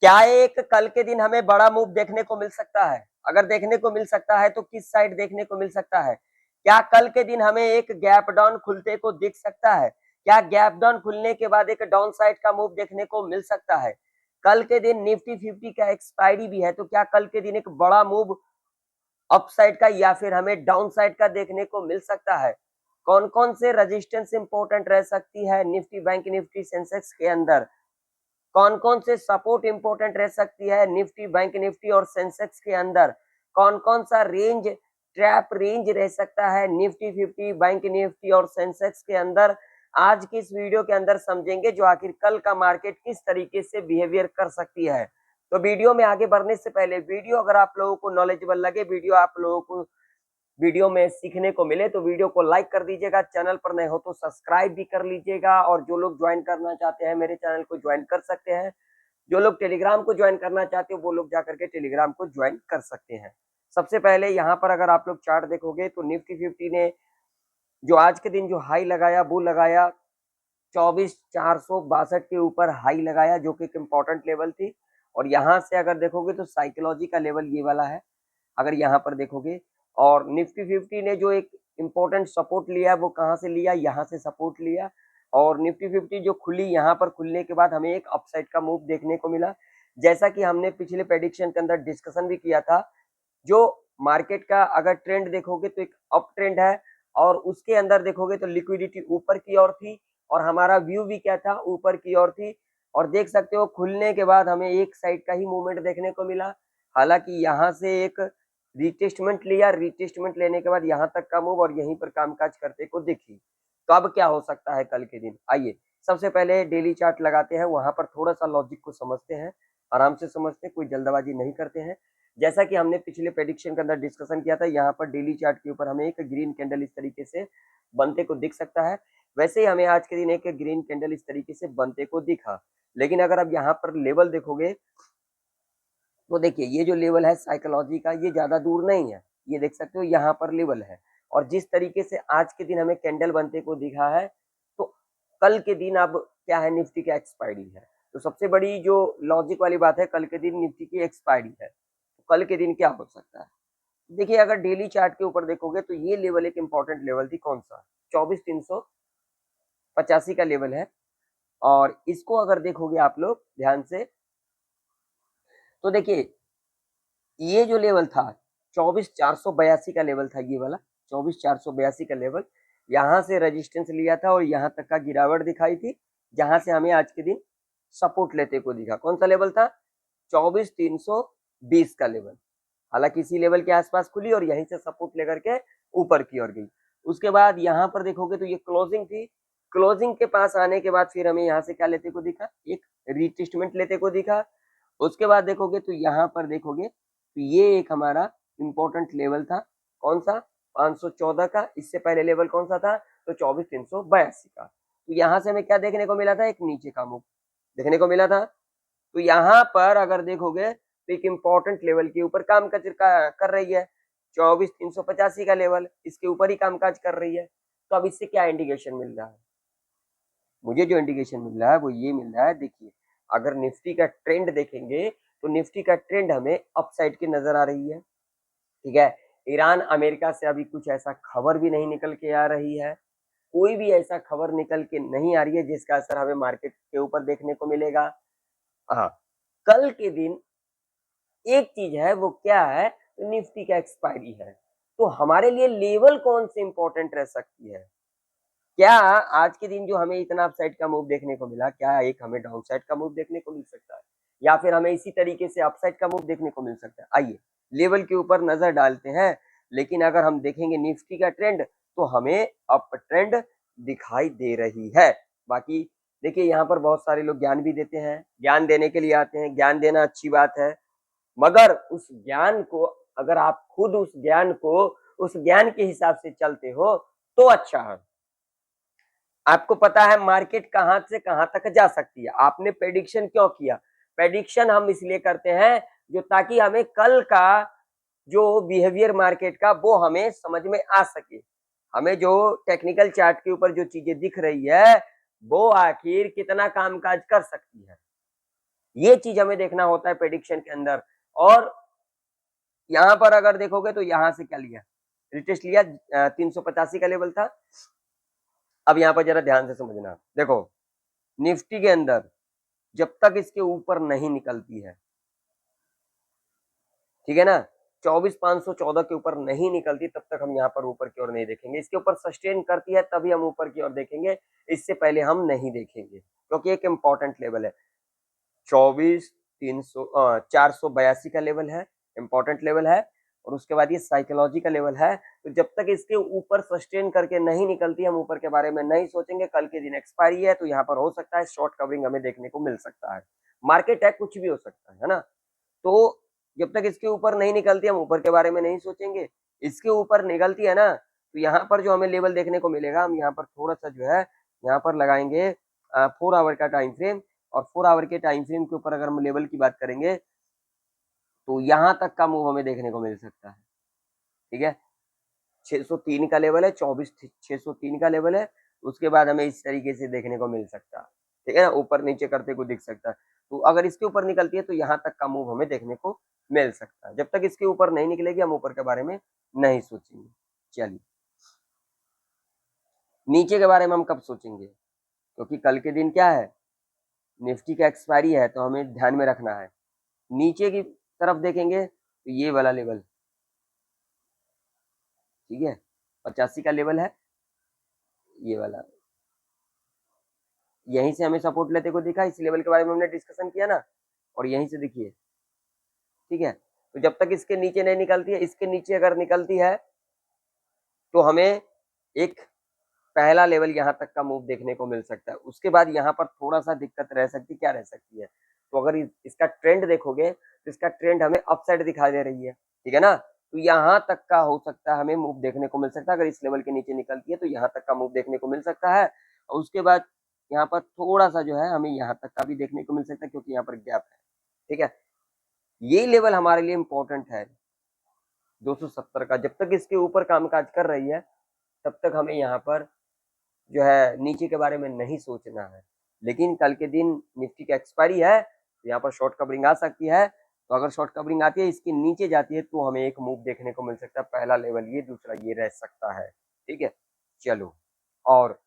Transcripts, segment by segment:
क्या एक कल के दिन हमें बड़ा मूव देखने को मिल सकता है? अगर देखने को मिल सकता है तो किस साइड देखने को मिल सकता है? क्या कल के दिन हमें एक गैप डाउन खुलते को दिख सकता है? क्या गैप डाउन खुलने के बाद एक डाउन साइड का मूव देखने को मिल सकता है? कल के दिन निफ्टी 50 का एक्सपायरी भी है, तो क्या कल के दिन एक बड़ा मूव अपसाइड का या फिर हमें डाउन साइड का देखने को मिल सकता है? कौन कौन से रेजिस्टेंस इंपॉर्टेंट रह सकती है निफ्टी, बैंक निफ्टी, सेंसेक्स के अंदर? कौन कौन से सपोर्ट इंपॉर्टेंट रह सकती है निफ्टी, बैंक निफ्टी और सेंसेक्स के अंदर? कौन कौन सा रेंज, ट्रैप रेंज रह सकता है निफ्टी 50, बैंक निफ्टी और सेंसेक्स के अंदर? आज की इस वीडियो के अंदर समझेंगे जो आखिर कल का मार्केट किस तरीके से बिहेवियर कर सकती है। तो वीडियो में आगे बढ़ने से पहले, वीडियो अगर आप लोगों को नॉलेजेबल लगे, वीडियो आप लोगों को वीडियो में सीखने को मिले, तो वीडियो को लाइक कर दीजिएगा, चैनल पर नए हो तो सब्सक्राइब भी कर लीजिएगा, और जो लोग ज्वाइन करना चाहते हैं मेरे चैनल को ज्वाइन कर सकते हैं। जो लोग टेलीग्राम को ज्वाइन करना चाहते हो वो लोग जाकर के टेलीग्राम को ज्वाइन कर सकते हैं। सबसे पहले यहाँ पर अगर आप लोग चार्ट देखोगे तो निफ्टी 50 ने जो आज के दिन जो हाई लगाया वो लगाया 24,462 के ऊपर हाई लगाया, जो कि एक इम्पोर्टेंट लेवल थी। और यहाँ से अगर देखोगे तो साइकोलॉजी का लेवल ये वाला है, अगर यहाँ पर देखोगे। और निफ्टी 50 ने जो एक इम्पोर्टेंट सपोर्ट लिया वो कहाँ से लिया? यहाँ से सपोर्ट लिया। और निफ्टी 50 जो खुली, यहाँ पर खुलने के बाद हमें एक अपसाइड का मूव देखने को मिला, जैसा कि हमने पिछले प्रेडिक्शन के अंदर डिस्कशन भी किया था। जो मार्केट का अगर ट्रेंड देखोगे तो एक अप ट्रेंड है, और उसके अंदर देखोगे तो लिक्विडिटी ऊपर की ओर थी, और हमारा व्यू भी क्या था? ऊपर की ओर थी। और देख सकते हो खुलने के बाद हमें एक साइड का ही मूवमेंट देखने को मिला। हालांकि यहाँ से एक रिटेस्टमेंट लिया, रिटेस्टमेंट लेने के बाद यहाँ तक का मूव और यहीं पर कामकाज करते को देखी। तो अब क्या हो सकता है कल के दिन? आइए सबसे पहले डेली चार्ट लगाते हैं, वहां पर थोड़ा सा लॉजिक को समझते हैं, आराम से समझते हैं, कोई जल्दबाजी नहीं करते हैं। जैसा कि हमने पिछले प्रेडिक्शन के अंदर डिस्कशन किया था, यहाँ पर डेली चार्ट के ऊपर हमें एक ग्रीन कैंडल इस तरीके से बनते को दिख सकता है। वैसे ही हमें आज के दिन एक ग्रीन कैंडल इस तरीके से बनते को दिखा। लेकिन अगर अब यहाँ पर लेवल देखोगे तो देखिए ये जो लेवल है साइकोलॉजी का, ये ज्यादा दूर नहीं है, ये देख सकते हो यहाँ पर लेवल है। और जिस तरीके से आज के दिन हमें कैंडल बनते को दिखा है, तो कल के दिन अब क्या है? निफ्टी का एक्सपायरी है। तो सबसे बड़ी जो लॉजिक वाली बात है, कल के दिन निफ्टी की एक्सपायरी है, तो कल के दिन क्या हो सकता है? देखिए अगर डेली चार्ट के ऊपर देखोगे तो ये लेवल एक इंपॉर्टेंट लेवल थी, कौन सा? 24,385 का लेवल है। और इसको अगर देखोगे आप लोग ध्यान से, तो देखिए ये जो लेवल था 24,482 का लेवल था, ये वाला 24,482 का लेवल, यहाँ से रेजिस्टेंस लिया था और यहाँ तक का गिरावट दिखाई थी, जहां से हमें आज के दिन सपोर्ट लेते को दिखा। कौन सा लेवल था? 24,320 का लेवल। हालांकि इसी लेवल के आसपास खुली और यहीं से सपोर्ट लेकर के ऊपर की ओर गई। उसके बाद यहाँ पर देखोगे तो ये क्लोजिंग थी, क्लोजिंग के पास आने के बाद फिर हमें यहाँ से क्या लेते को दिखा? एक रिटेस्टमेंट लेते को दिखा। उसके बाद देखोगे तो यहाँ पर देखोगे तो ये एक हमारा इंपॉर्टेंट लेवल था, कौन सा? 514 का। इससे पहले लेवल कौन सा था? तो 24,382 का। तो यहाँ से हमें क्या देखने को मिला था? एक नीचे का मूव देखने को मिला था। तो यहाँ पर अगर देखोगे तो एक इंपॉर्टेंट लेवल के ऊपर काम कर रही है, 24,385 का लेवल, इसके ऊपर ही कामकाज कर रही है। तो अब इससे क्या इंडिकेशन मिल रहा है? मुझे जो इंडिकेशन मिल रहा है वो ये मिल रहा है, देखिए अगर निफ्टी का ट्रेंड देखेंगे तो निफ्टी का ट्रेंड हमें अपसाइड की नजर आ रही है। ठीक है, ईरान अमेरिका से अभी कुछ ऐसा खबर भी नहीं निकल के आ रही है, कोई भी ऐसा खबर निकल के नहीं आ रही है जिसका असर हमें मार्केट के ऊपर देखने को मिलेगा। हाँ, कल के दिन एक चीज है, वो क्या है? तो निफ्टी का एक्सपायरी है। तो हमारे लिए लेवल कौन से इंपॉर्टेंट रह सकती है? क्या आज के दिन जो हमें इतना अपसाइड का मूव देखने को मिला, क्या एक हमें डाउन साइड का मूव देखने को मिल सकता है, या फिर हमें इसी तरीके से अपसाइड का मूव देखने को मिल सकता है? आइए लेवल के ऊपर नजर डालते हैं। लेकिन अगर हम देखेंगे निफ्टी का ट्रेंड तो हमें अप ट्रेंड दिखाई दे रही है। बाकी देखिए यहाँ पर बहुत सारे लोग ज्ञान भी देते हैं, ज्ञान देने के लिए आते हैं, ज्ञान देना अच्छी बात है, मगर उस ज्ञान को, अगर आप खुद उस ज्ञान को उस ज्ञान के हिसाब से चलते हो तो अच्छा है। आपको पता है मार्केट कहां से कहां तक जा सकती है। आपने प्रेडिक्शन क्यों किया? प्रेडिक्शन हम इसलिए करते हैं जो ताकि हमें कल का जो बिहेवियर मार्केट का वो हमें समझ में आ सके। हमें जो टेक्निकल चार्ट के ऊपर जो चीजें दिख रही है वो आखिर कितना कामकाज कर सकती है। ये चीज हमें देखना होता है प्रेडिक्शन के अंदर। और यहाँ पर अगर देखोगे तो यहाँ से क्या लिया, रिटेस्ट लिया, 385 का लेवल था। अब यहाँ पर जरा ध्यान से समझना, देखो निफ्टी के अंदर जब तक इसके ऊपर नहीं निकलती है, ठीक है ना, 24,514 के ऊपर नहीं निकलती तब तक हम यहाँ पर ऊपर की ओर नहीं देखेंगे। इसके ऊपर सस्टेन करती है तभी हम ऊपर की ओर देखेंगे, इससे पहले हम नहीं देखेंगे, क्योंकि एक इंपॉर्टेंट लेवल है 482 का लेवल है, इंपॉर्टेंट लेवल है। और उसके बाद ये साइकोलॉजी का लेवल है। तो जब तक इसके ऊपर सस्टेन करके नहीं निकलती हम ऊपर के बारे में नहीं सोचेंगे। कल के दिन एक्सपायरी है तो यहाँ पर हो सकता है शॉर्ट कवरिंग हमें देखने को मिल सकता है। मार्केट है, कुछ भी हो सकता है ना। तो जब तक इसके ऊपर नहीं निकलती हम ऊपर के बारे में नहीं सोचेंगे। इसके ऊपर निकलती है ना, तो यहाँ पर जो हमें लेवल देखने को मिलेगा, हम यहाँ पर थोड़ा सा जो है यहाँ पर लगाएंगे 4 आवर का टाइम फ्रेम। और 4 आवर के टाइम फ्रेम के ऊपर अगर हम लेवल की बात करेंगे तो यहाँ तक का मूव हमें देखने को मिल सकता है, ठीक है। 603 का लेवल है, 603 का लेवल है। उसके बाद हमें इस तरीके से देखने को मिल सकता है, ठीक है ना, ऊपर नीचे करते को दिख सकता है। तो अगर इसके ऊपर निकलती है तो यहाँ तक का मूव हमें देखने को मिल सकता है। जब तक इसके ऊपर नहीं निकलेगी हम ऊपर के बारे में नहीं सोचेंगे। चलिए, नीचे के बारे में हम कब सोचेंगे, क्योंकि कल के दिन क्या है, निफ्टी का एक्सपायरी है, तो हमें ध्यान में रखना है। नीचे की तरफ देखेंगे तो ये वाला लेवल, ठीक है, 85 का लेवल है, ये वाला, यहीं से हमें सपोर्ट लेते को दिखा। इस लेवल के बारे में हमने डिस्कशन किया ना, और यहीं से देखिए, ठीक है। तो जब तक इसके नीचे नहीं निकलती है, इसके नीचे अगर निकलती है तो हमें एक पहला लेवल यहाँ तक का मूव देखने को मिल सकता है। उसके बाद यहाँ पर थोड़ा सा दिक्कत रह सकती, क्या रह सकती है, तो अगर इसका ट्रेंड देखोगे तो इसका ट्रेंड हमें अपसाइड दिखाई दे रही है, ठीक है ना। तो यहाँ तक का हो सकता है हमें मूव देखने को मिल सकता है। अगर इस लेवल के नीचे निकलती है तो यहाँ तक का मूव देखने को मिल सकता है। और उसके बाद यहाँ पर थोड़ा सा जो है हमें यहाँ तक का भी देखने को मिल सकता है, क्योंकि यहाँ पर गैप है, ठीक है। ये लेवल हमारे लिए इंपॉर्टेंट है 270 का। जब तक इसके ऊपर कामकाज कर रही है तब तक हमें यहाँ पर जो है नीचे के बारे में नहीं सोचना है। लेकिन कल के दिन निफ्टी का एक्सपायरी है तो यहाँ पर शॉर्ट कवरिंग आ सकती है। तो अगर शॉर्ट कवरिंग आती है, इसके नीचे जाती है, तो हमें एक मूव देखने को मिल सकता है। पहला लेवल ये, दूसरा ये रह सकता है, ठीक है। चलो, और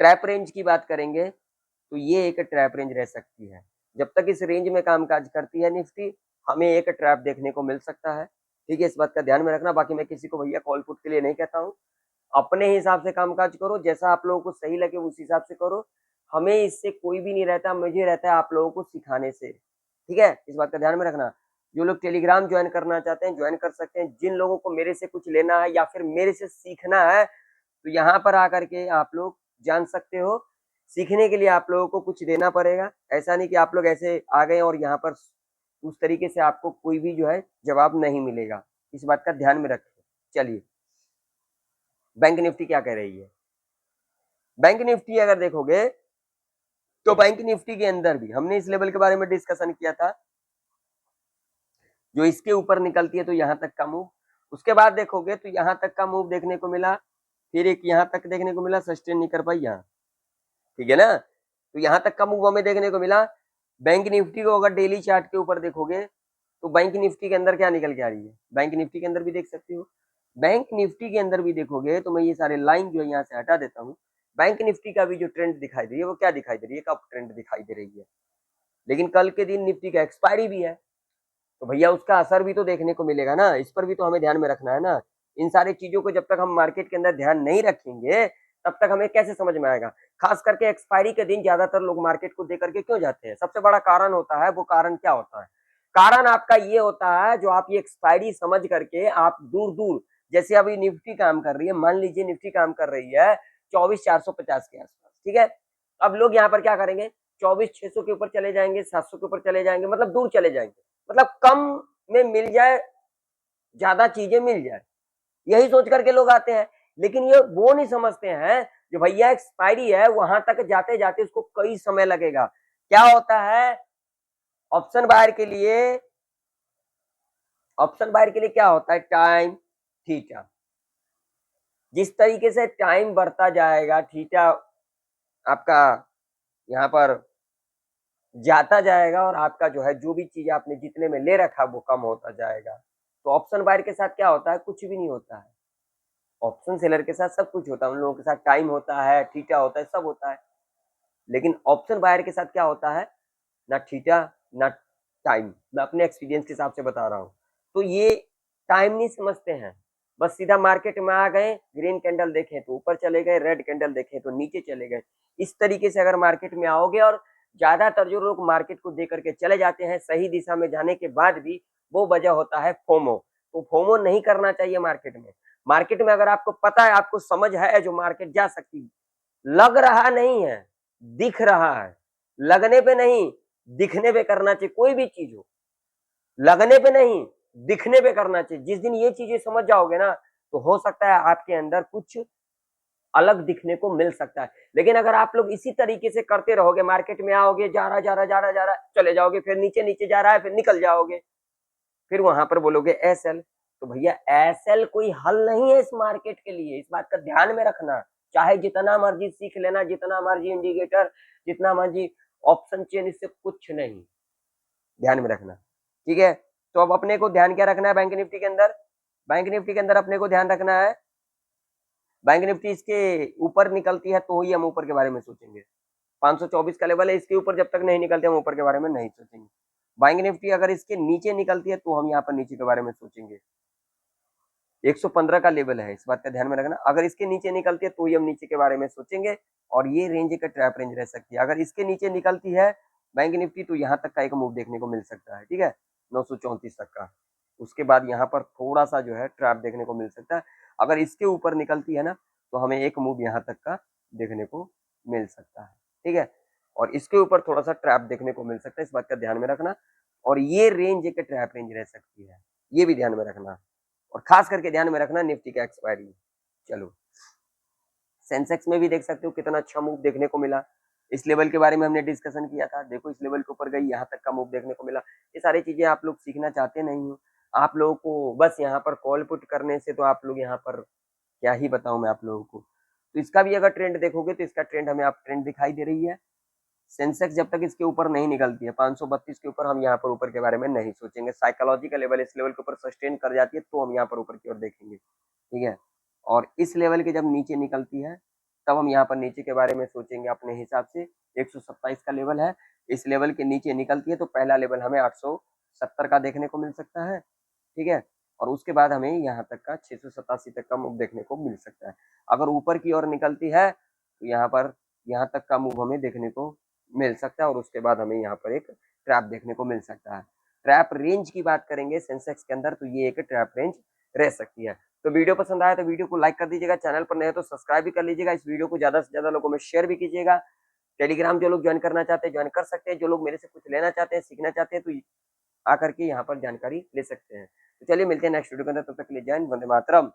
ट्रैप रेंज की बात करेंगे तो ये एक ट्रैप रेंज रह सकती है। जब तक इस रेंज में कामकाज करती है निफ्टी, हमें एक ट्रैप देखने को मिल सकता है, ठीक है। इस बात का ध्यान में रखना। बाकी मैं किसी को भैया कॉल पुट के लिए नहीं कहता हूँ, अपने हिसाब से कामकाज करो, जैसा आप लोगों को सही लगे उस हिसाब से करो। हमें इससे कोई भी नहीं रहता, मुझे रहता है आप लोगों को सिखाने से, ठीक है। इस बात का ध्यान में रखना। जो लोग टेलीग्राम ज्वाइन करना चाहते हैं ज्वाइन कर सकते हैं। जिन लोगों को मेरे से कुछ लेना है या फिर मेरे से सीखना है तो यहाँ पर आकर के आप लोग जान सकते हो। सीखने के लिए आप लोगों को कुछ देना पड़ेगा, ऐसा नहीं कि आप लोग ऐसे आ गए और यहाँ पर उस तरीके से आपको कोई भी जो है जवाब नहीं मिलेगा। इस बात का ध्यान में रखें। चलिए, बैंक निफ्टी क्या कह रही है। बैंक निफ्टी अगर देखोगे तो बैंक निफ्टी के अंदर भी हमने इस लेवल के बारे में डिस्कशन किया था, जो इसके ऊपर निकलती है तो यहाँ तक का मूव। उसके बाद देखोगे तो यहाँ तक का मूव देखने को मिला, फिर एक यहाँ तक देखने को मिला, सस्टेन नहीं कर पाई यहाँ, ठीक है ना। तो यहाँ तक का मूव हमें देखने को मिला। बैंक निफ्टी को अगर डेली चार्ट के ऊपर देखोगे तो बैंक निफ्टी के अंदर क्या निकल के आ रही है, बैंक निफ्टी के अंदर भी देख सकते हो। बैंक निफ्टी के अंदर भी देखोगे तो मैं ये सारे लाइन जो है यहाँ से हटा देता हूँ। बैंक निफ्टी का भी जो ट्रेंड दिखाई दे रही है वो क्या दिखाई दे रही है, कब ट्रेंड दिखाई दे रही है। लेकिन कल के दिन निफ्टी का एक्सपायरी भी है, तो भैया उसका असर भी तो देखने को मिलेगा ना। इस पर भी तो हमें ध्यान में रखना है ना। इन सारी चीजों को जब तक हम मार्केट के अंदर ध्यान नहीं रखेंगे तब तक हमें कैसे समझ में आएगा। खास करके एक्सपायरी के दिन ज्यादातर लोग मार्केट को देख करके क्यों जाते हैं, सबसे बड़ा कारण होता है, वो कारण क्या होता है, कारण आपका ये होता है जो आप ये एक्सपायरी समझ करके आप दूर दूर, जैसे अभी निफ्टी काम कर रही है, मान लीजिए निफ्टी काम कर रही है 24,450 के आसपास, ठीक है। अब लोग यहाँ पर क्या करेंगे, 24,600 के ऊपर चले जाएंगे, 700 के ऊपर चले जाएंगे, मतलब दूर चले जाएंगे, मतलब कम में मिल जाए, ज्यादा चीजें मिल जाए, यही सोच करके लोग आते हैं। लेकिन ये वो नहीं समझते हैं जो भैया एक्सपायरी है, वहां तक जाते जाते उसको कई समय लगेगा। क्या होता है, ऑप्शन बायर के लिए, ऑप्शन बायर के लिए क्या होता है, टाइम थीटा। जिस तरीके से टाइम बढ़ता जाएगा, थीटा आपका यहाँ पर जाता जाएगा और आपका जो है जो भी चीज आपने जितने में ले रखा वो कम होता जाएगा। तो ऑप्शन बायर के साथ क्या होता है, कुछ भी नहीं होता है। ऑप्शन सेलर के साथ सब कुछ होता है, उन लोगों के साथ टाइम होता है, थीटा होता है, सब होता है। लेकिन ऑप्शन बायर के साथ क्या होता है, ना थीटा ना टाइम। मैं अपने एक्सपीरियंस के हिसाब से बता रहा हूँ। तो ये टाइम नहीं समझते हैं, बस सीधा मार्केट में आ गए, ग्रीन कैंडल देखें तो ऊपर चले गए, रेड कैंडल देखें तो नीचे चले गए। इस तरीके से अगर मार्केट में आओगे, और ज्यादातर जो लोग मार्केट को देख करके चले जाते हैं सही दिशा में जाने के बाद भी, वो वजह होता है फोमो। तो फोमो नहीं करना चाहिए मार्केट में। मार्केट में अगर आपको पता है, आपको समझ है जो मार्केट जा सकती, लग रहा नहीं है, दिख रहा है, लगने पे नहीं दिखने पे करना चाहिए। कोई भी चीज हो, लगने पे नहीं दिखने पे करना चाहिए। जिस दिन ये चीजें समझ जाओगे ना, तो हो सकता है आपके अंदर कुछ अलग दिखने को मिल सकता है। लेकिन अगर आप लोग इसी तरीके से करते रहोगे, मार्केट में आओगे, जा रहा जा रहा जा रहा जा रहा, चले जाओगे, फिर नीचे नीचे जा रहा है, फिर निकल जाओगे, फिर वहां पर बोलोगे एसएल। तो भैया एसएल कोई हल नहीं है इस मार्केट के लिए, इस बात का ध्यान में रखना। चाहे जितना मर्जी सीख लेना, जितना मर्जी इंडिकेटर, जितना मर्जी ऑप्शन चेन, इससे कुछ नहीं, ध्यान में रखना। ठीक है, तो अब अपने को ध्यान क्या रखना है बैंक निफ्टी के अंदर, बैंक निफ्टी के अंदर अपने को ध्यान रखना है, बैंक निफ्टी इसके ऊपर निकलती है तो ही हम ऊपर के बारे में सोचेंगे। 524 का लेवल है, इसके ऊपर जब तक नहीं निकलते हम ऊपर के बारे में नहीं सोचेंगे। बैंक निफ्टी अगर इसके नीचे निकलती है तो हम यहाँ पर नीचे के बारे में सोचेंगे। 115 का लेवल है, इस बात का ध्यान में रखना। अगर इसके नीचे निकलती है तो ही हम नीचे के बारे में सोचेंगे, और ये रेंज का ट्रैप रेंज रह सकती है। अगर इसके नीचे निकलती है बैंक निफ्टी तो यहाँ तक का एक मूव देखने को मिल सकता है, ठीक है, 934 तक का। उसके बाद यहाँ पर थोड़ा सा जो है ट्रैप देखने को मिल सकता है। अगर इसके ऊपर निकलती है ना, तो हमें एक मूव यहाँ तक का देखने को मिल सकता है, ठीक है, और इसके ऊपर थोड़ा सा ट्रैप देखने को मिल सकता है, इस बात का ध्यान में रखना। और ये रेंज एक ट्रैप रेंज रह सकती है, ये भी ध्यान में रखना। और खास करके ध्यान में रखना निफ्टी का एक्सपायरी। चलो, सेंसेक्स में भी देख सकते हो कितना अच्छा मूव देखने को मिला। इस लेवल के बारे में हमने डिस्कशन किया था, देखो इस लेवल के ऊपर गई, यहाँ तक का मूव देखने को मिला। ये सारी चीजें आप लोग सीखना चाहते नहीं हो, आप लोगों को बस यहाँ पर कॉल पुट करने से, तो आप लोग यहाँ पर क्या ही बताऊं मैं आप लोगों को। तो इसका भी अगर ट्रेंड देखोगे तो इसका ट्रेंड हमें आप ट्रेंड दिखाई दे रही है। सेंसेक्स जब तक इसके ऊपर नहीं निकलती है 532 के ऊपर, हम यहाँ पर ऊपर के बारे में नहीं सोचेंगे। साइकोलॉजी का लेवल इस लेवल के ऊपर सस्टेन कर जाती है तो हम यहाँ पर ऊपर की ओर देखेंगे, ठीक है। और इस लेवल के जब नीचे निकलती है तब हम यहाँ पर नीचे के बारे में सोचेंगे अपने हिसाब से। 127 का लेवल है, इस लेवल के नीचे निकलती है तो पहला लेवल हमें 870 का देखने को मिल सकता है, ठीक है। और उसके बाद हमें यहाँ तक का 687 तक का मूव देखने को मिल सकता है। अगर ऊपर की ओर निकलती है तो यहाँ पर यहाँ तक का मूव हमें देखने को मिल सकता है, और उसके बाद हमें यहाँ पर एक ट्रैप देखने को मिल सकता है। ट्रैप रेंज की बात करेंगे सेंसेक्स के अंदर तो ये एक ट्रैप रेंज रह सकती है। तो वीडियो पसंद आया तो वीडियो को लाइक कर दीजिएगा, चैनल पर नए हो तो सब्सक्राइब भी कर लीजिएगा, इस वीडियो को ज्यादा से ज्यादा लोगों में शेयर भी कीजिएगा। टेलीग्राम जो लोग ज्वाइन करना चाहते हैं ज्वाइन कर सकते हैं, जो लोग मेरे से कुछ लेना चाहते हैं, सीखना चाहते हैं, तो आकर के यहाँ पर जानकारी ले सकते हैं। तो चलिए मिलते हैं नेक्स्ट वीडियो के अंदर, तब तक के लिए जय हिंद, वंदे मातरम।